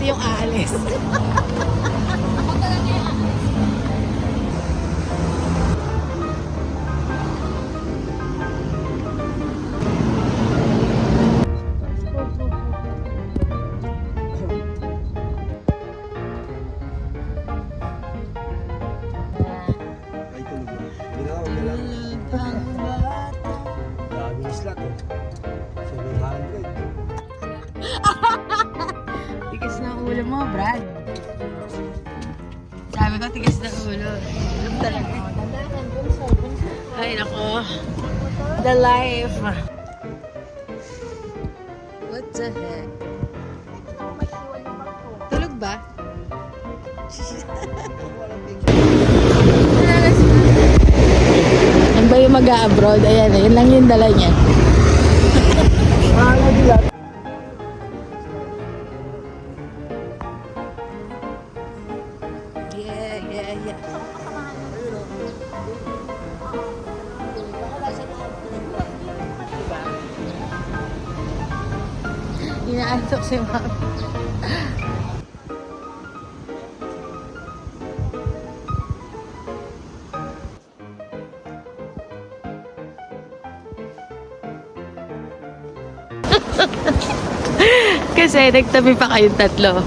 yung aalis. Ay, tulog na. Ginawa ko lang. Daming slot oh. 700. Tigas na ulo mo, Brad. Sabi ko, tigas na ulo. Alam talaga. Ay, nako. The life. What the heck? Tulog ba? Yan ba yung mag-a-abroad? Ayan, yun lang yung dala niya. Yeah. Inaantok si Ma'am. Kasi nagtabi pa kayong tatlo.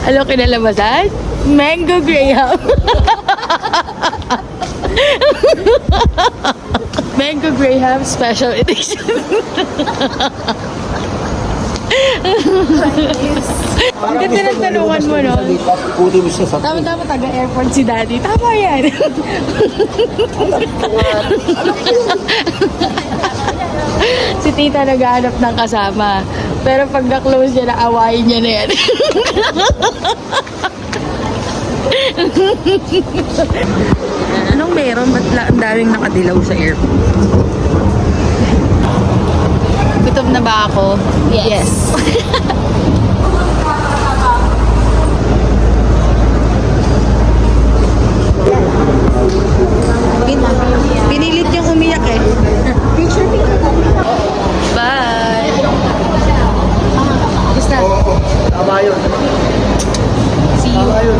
Ano kinalabasan? Mango Graham. Mango Graham Special Edition. Ang ganda ng tanungan mo, no? Puti mo siya sa Tama-tama, taga-airport si Daddy. Tama yan. Si Tita naghahanap ng kasama. Pero pag na-close niya, naawayin niya na yan. Anong meron? Ba't ang daming nakadilaw sa airport? Gutom na ba ako? Yes. Pinilit yung umiyak eh. Picture. Bye. Basta. Oo. Tama yun. See you. Tama yun.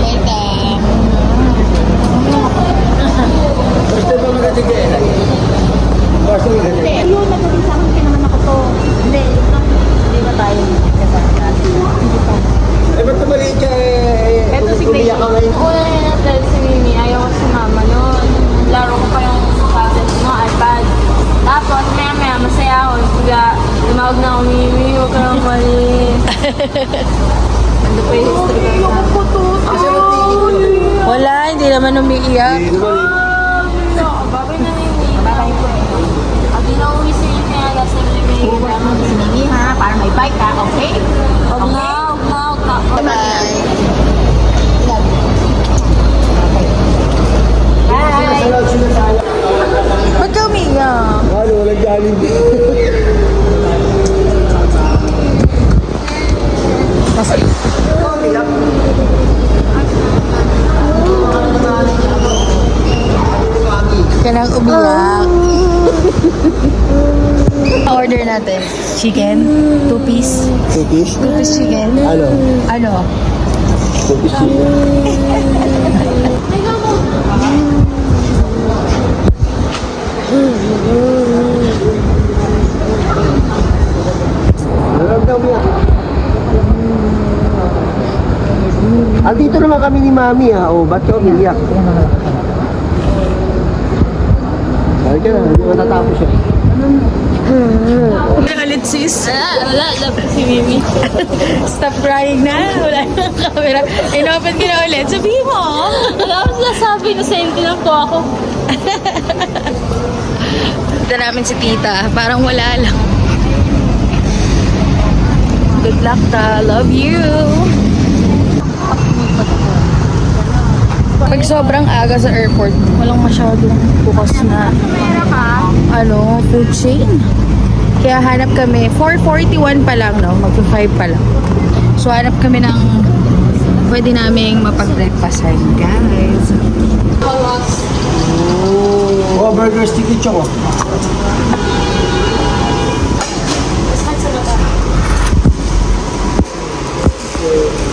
Welcome. Gusto ba magatigay? Gusto ba magatigay? Ayun, nagsabi sa akin naman ako to. Hindi ba tayo kasama natin? Hindi pa. Eh, ba't tumaliit ka eh? Ito si Grace. Umiyak ka ngayon. Una na dahil si Mimi, ayaw ko sumama noon. Laro ko pa yung tablet mo, iPad. Tapos, maya-maya, masaya ako. Bigla, tumawag na ako, Mimi, huwag ka nang mali. Ano pa yung history ko? Kasi natigil mo. Wala, hindi naman umiiyak. Hindi naman. Babay na Mimi. Babay ko eh. Pag di na uwi si Mimi, alas na Mimi. Si Mimi ha, para may bike ka, okay? Huwag na. Bye-bye. Ba't ka umiiyak? Ano, walang galing din. Ka nang umiyak. Order natin. Chicken? 2-piece? Cookies? 2-piece chicken? Ano? Ano? Cookies chicken. Andito naman kami ni Mami ha. O, ba't ka umiyak? Sabi ka na, hindi matatapos yun. Ulit sis. Wala, dapat si Mimi. Stop crying na. Wala na ang camera. Inopen ko na ulit. Sabihin mo. Wala akong sinasabi, nasente lang po ako. Ito namin si tita. Parang wala lang. Good luck ta. Love you. Pag sobrang aga sa airport, walang masyadong bukas na food chain. Kaya hanap kami, 4:41 pa lang, no? Magpa-5 pa lang. So hanap kami ng pwede naming mapag-breakfastan, guys. Oh, burger sticky choco. kasi